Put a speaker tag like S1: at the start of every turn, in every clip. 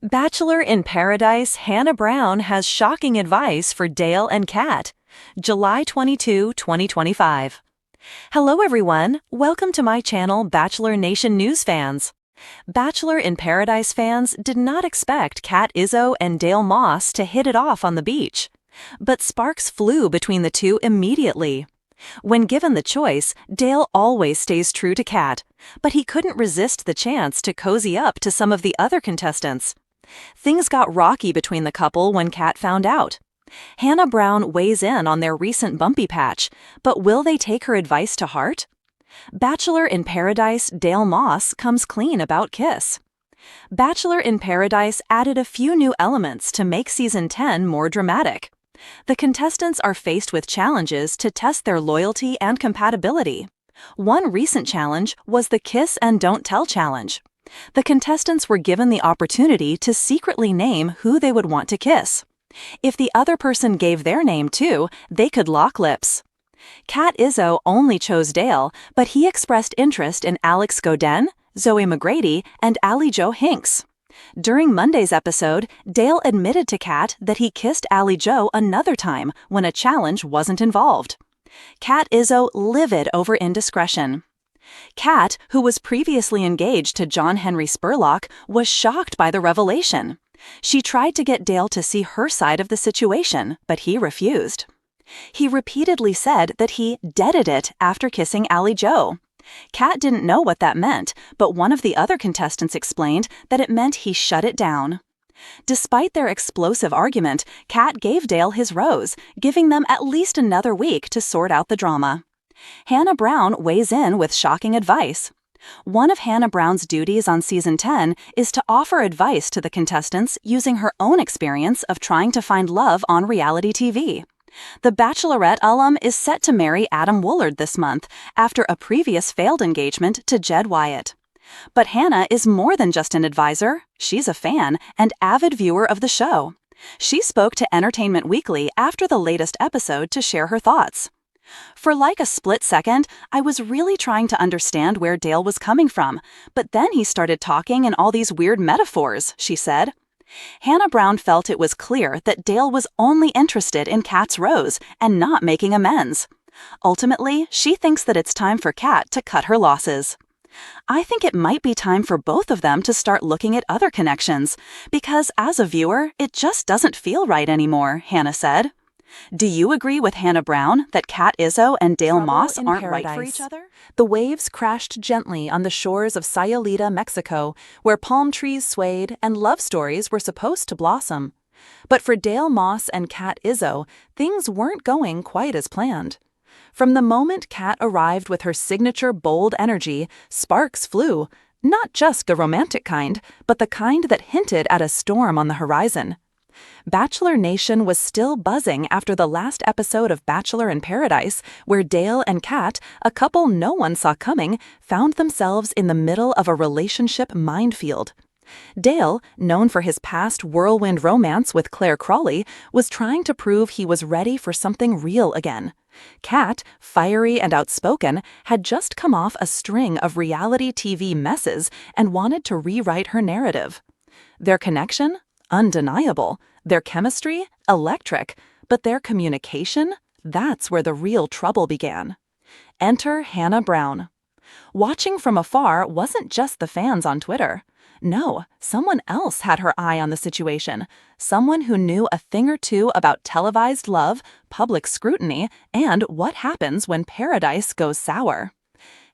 S1: Bachelor in Paradise Hannah Brown has shocking advice for Dale and Kat. July 22, 2025. Hello everyone, welcome to my channel Bachelor Nation News fans. Bachelor in Paradise fans did not expect Kat Izzo and Dale Moss to hit it off on the beach. But sparks flew between the two immediately. When given the choice, Dale always stays true to Kat, but he couldn't resist the chance to cozy up to some of the other contestants. Things got rocky between the couple when Kat found out. Hannah Brown weighs in on their recent bumpy patch, but will they take her advice to heart? Bachelor in Paradise Dale Moss comes clean about Kiss. Bachelor in Paradise added a few new elements to make Season 10 more dramatic. The contestants are faced with challenges to test their loyalty and compatibility. One recent challenge was the Kiss and Don't Tell challenge. The contestants were given the opportunity to secretly name who they would want to kiss. If the other person gave their name too, they could lock lips. Kat Izzo only chose Dale, but he expressed interest in Alex Godin, Zoe McGrady, and Allie Jo Hinks. During Monday's episode, Dale admitted to Kat that he kissed Allie Jo another time when a challenge wasn't involved. Kat Izzo livid over indiscretion. Kat, who was previously engaged to John Henry Spurlock, was shocked by the revelation. She tried to get Dale to see her side of the situation, but he refused. He repeatedly said that he deaded it after kissing Allie Jo. Kat didn't know what that meant, but one of the other contestants explained that it meant he shut it down. Despite their explosive argument, Kat gave Dale his rose, giving them at least another week to sort out the drama. Hannah Brown weighs in with shocking advice. One of Hannah Brown's duties on Season 10 is to offer advice to the contestants using her own experience of trying to find love on reality TV. The Bachelorette alum is set to marry Adam Woolard this month after a previous failed engagement to Jed Wyatt. But Hannah is more than just an advisor. She's a fan and avid viewer of the show. She spoke to Entertainment Weekly after the latest episode to share her thoughts. For like a split second, I was really trying to understand where Dale was coming from, but then he started talking in all these weird metaphors, she said. Hannah Brown felt it was clear that Dale was only interested in Kat's rose and not making amends. Ultimately, she thinks that it's time for Kat to cut her losses. I think it might be time for both of them to start looking at other connections, because as a viewer, it just doesn't feel right anymore, Hannah said. Do you agree with Hannah Brown that Kat Izzo and Dale Moss aren't right for each other? The waves crashed gently on the shores of Sayulita, Mexico, where palm trees swayed and love stories were supposed to blossom. But for Dale Moss and Kat Izzo, things weren't going quite as planned. From the moment Kat arrived with her signature bold energy, sparks flew, not just the romantic kind, but the kind that hinted at a storm on the horizon. Bachelor Nation was still buzzing after the last episode of Bachelor in Paradise, where Dale and Kat, a couple no one saw coming, found themselves in the middle of a relationship minefield. Dale, known for his past whirlwind romance with Claire Crawley, was trying to prove he was ready for something real again. Kat, fiery and outspoken, had just come off a string of reality TV messes and wanted to rewrite her narrative. Their connection? Undeniable. Their chemistry? Electric. But their communication? That's where the real trouble began. Enter Hannah Brown. Watching from afar wasn't just the fans on Twitter. No, someone else had her eye on the situation. Someone who knew a thing or two about televised love, public scrutiny, and what happens when paradise goes sour.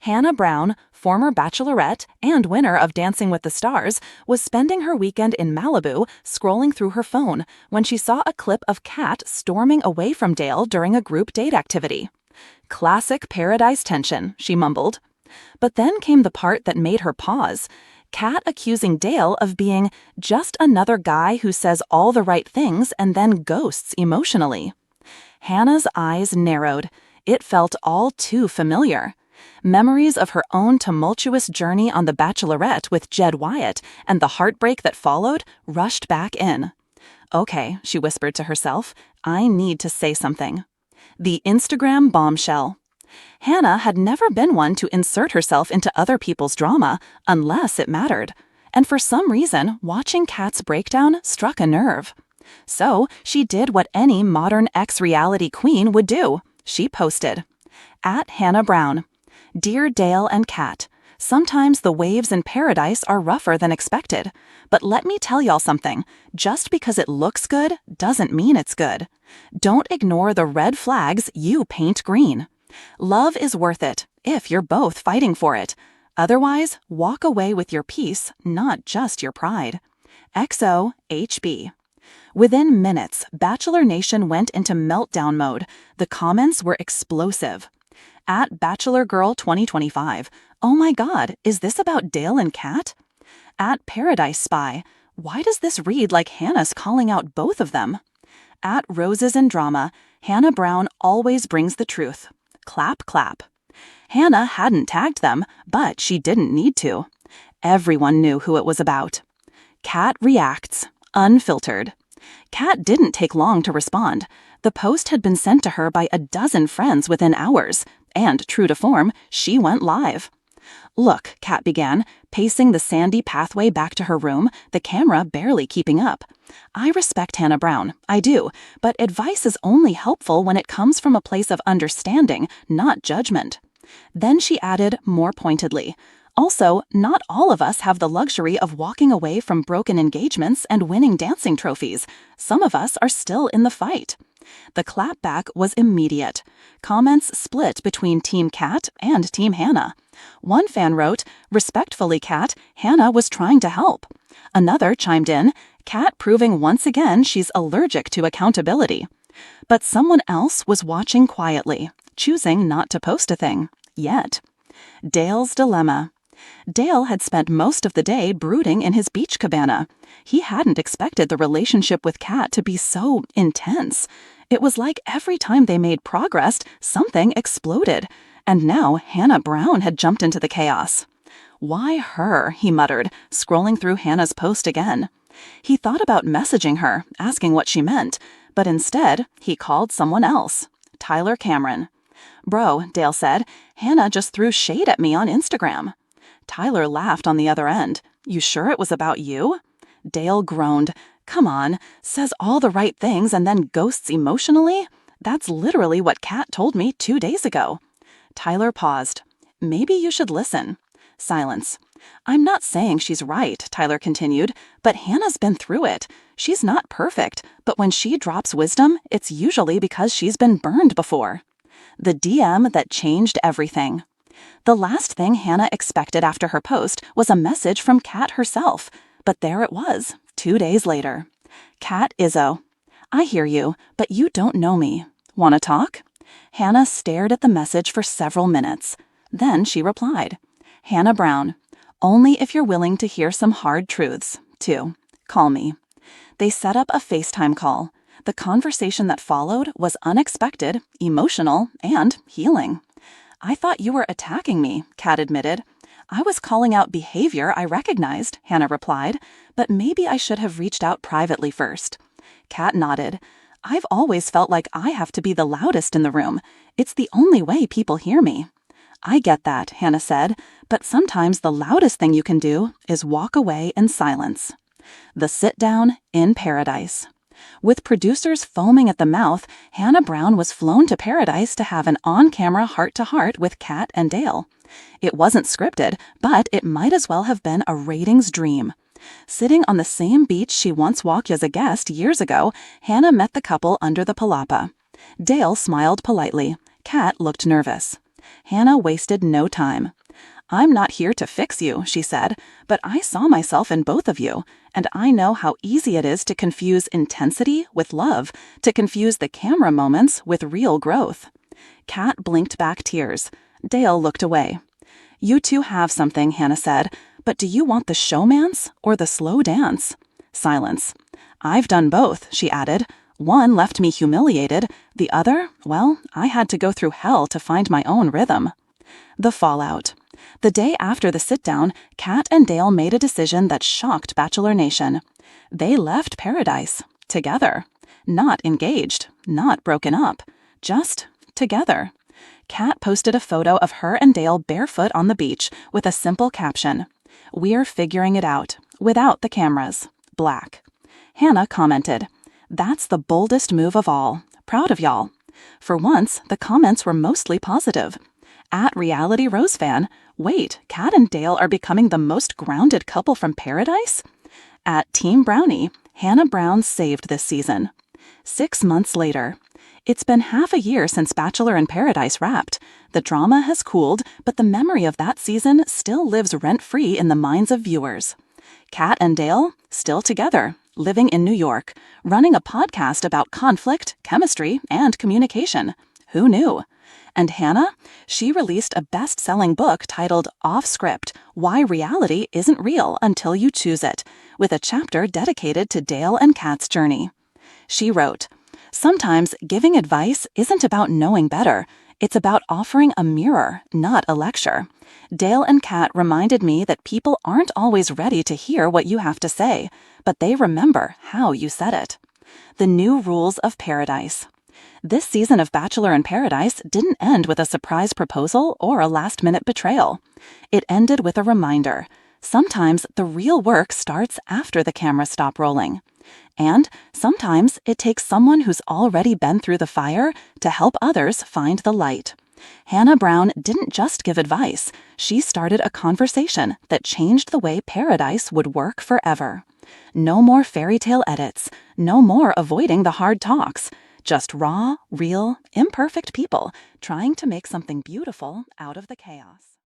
S1: Hannah Brown, former Bachelorette and winner of Dancing with the Stars, was spending her weekend in Malibu scrolling through her phone when she saw a clip of Kat storming away from Dale during a group date activity. Classic paradise tension, she mumbled. But then came the part that made her pause. Kat accusing Dale of being just another guy who says all the right things and then ghosts emotionally. Hannah's eyes narrowed. It felt all too familiar. Memories of her own tumultuous journey on The Bachelorette with Jed Wyatt and the heartbreak that followed rushed back in. Okay, she whispered to herself, I need to say something. The Instagram bombshell. Hannah had never been one to insert herself into other people's drama unless it mattered. and for some reason, watching Kat's breakdown struck a nerve. So she did what any modern ex-reality queen would do. She posted, @HannahBrown. Dear Dale and Kat, sometimes the waves in paradise are rougher than expected. But let me tell y'all something. Just because it looks good doesn't mean it's good. Don't ignore the red flags you paint green. Love is worth it if you're both fighting for it. Otherwise, walk away with your peace, not just your pride. XOHB. Within minutes, Bachelor Nation went into meltdown mode. The comments were explosive. @BachelorGirl2025. Oh my God, is this about Dale and Kat? @ParadiseSpy. Why does this read like Hannah's calling out both of them? @RosesInDrama. Hannah Brown always brings the truth. Clap, clap. Hannah hadn't tagged them, but she didn't need to. Everyone knew who it was about. Kat reacts, unfiltered. Kat didn't take long to respond. The post had been sent to her by a dozen friends within hours, and true to form, she went live. Look, Kat began, pacing the sandy pathway back to her room, the camera barely keeping up. I respect Hannah Brown, I do, but advice is only helpful when it comes from a place of understanding, not judgment. Then she added more pointedly, also, not all of us have the luxury of walking away from broken engagements and winning dancing trophies. Some of us are still in the fight. The clapback was immediate. Comments split between Team Kat and Team Hannah. One fan wrote, "Respectfully, Kat, Hannah was trying to help." Another chimed in, "Kat proving once again she's allergic to accountability." But someone else was watching quietly, choosing not to post a thing. Yet. Dale's dilemma. Dale had spent most of the day brooding in his beach cabana. He hadn't expected the relationship with Kat to be so intense. It was like every time they made progress, something exploded. And now Hannah Brown had jumped into the chaos. Why her, he muttered, scrolling through Hannah's post again. He thought about messaging her, asking what she meant, but instead, he called someone else, Tyler Cameron. "Bro," Dale said, "Hannah just threw shade at me on Instagram." Tyler laughed on the other end. "You sure it was about you?" Dale groaned. "Come on, says all the right things and then ghosts emotionally? That's literally what Kat told me 2 days ago." Tyler paused. "Maybe you should listen." Silence. "I'm not saying she's right," Tyler continued, "but Hannah's been through it. She's not perfect, but when she drops wisdom, it's usually because she's been burned before." The DM that changed everything. The last thing Hannah expected after her post was a message from Kat herself, but there it was, 2 days later. Kat Izzo. "I hear you, but you don't know me. Wanna talk?" Hannah stared at the message for several minutes. Then she replied, "Hannah Brown, only if you're willing to hear some hard truths, too. Call me." They set up a FaceTime call. The conversation that followed was unexpected, emotional, and healing. "I thought you were attacking me," Kat admitted. "I was calling out behavior I recognized," Hannah replied, "but maybe I should have reached out privately first." Kat nodded. "I've always felt like I have to be the loudest in the room. It's the only way people hear me." "I get that," Hannah said, "but sometimes the loudest thing you can do is walk away in silence." The sit-down in paradise. With producers foaming at the mouth, Hannah Brown was flown to paradise to have an on-camera heart-to-heart with Kat and Dale. It wasn't scripted, but it might as well have been a ratings dream. Sitting on the same beach she once walked as a guest years ago, Hannah met the couple under the palapa. Dale smiled politely. Kat looked nervous. Hannah wasted no time. "I'm not here to fix you," she said, "but I saw myself in both of you, and I know how easy it is to confuse intensity with love, to confuse the camera moments with real growth." Kat blinked back tears. Dale looked away. "You two have something," Hannah said, "but do you want the showmance or the slow dance?" Silence. "I've done both," she added. "One left me humiliated. The other, well, I had to go through hell to find my own rhythm." The fallout. The day after the sit-down, Kat and Dale made a decision that shocked Bachelor Nation. They left paradise. Together. Not engaged. Not broken up. Just together. Kat posted a photo of her and Dale barefoot on the beach with a simple caption. "We're figuring it out.
S2: without the cameras, black. Hannah commented, "That's the boldest move of all. Proud of y'all." For once, the comments were mostly positive. At Reality Rose Fan, wait, Kat and Dale are becoming the most grounded couple from Paradise? At Team Brownie, Hannah Brown saved this season. 6 months later. It's been half a year since Bachelor in Paradise wrapped. The drama has cooled, but the memory of that season still lives rent-free in the minds of viewers. Kat and Dale, still together, living in New York, running a podcast about conflict, chemistry, and communication. Who knew? And Hannah? She released a best-selling book titled Off Script: Why Reality Isn't Real Until You Choose It, with a chapter dedicated to Dale and Kat's journey. She wrote, "Sometimes giving advice isn't about knowing better. It's about offering a mirror, not a lecture. Dale and Kat reminded me that people aren't always ready to hear what you have to say, but they remember how you said it." The new rules of Paradise. This season of Bachelor in Paradise didn't end with a surprise proposal or a last-minute betrayal. It ended with a reminder. Sometimes the real work starts after the cameras stop rolling. And sometimes it takes someone who's already been through the fire to help others find the light. Hannah Brown didn't just give advice. She started a conversation that changed the way Paradise would work forever. No more fairy tale edits. No more avoiding the hard talks. Just raw, real, imperfect people trying to make something beautiful out of the chaos.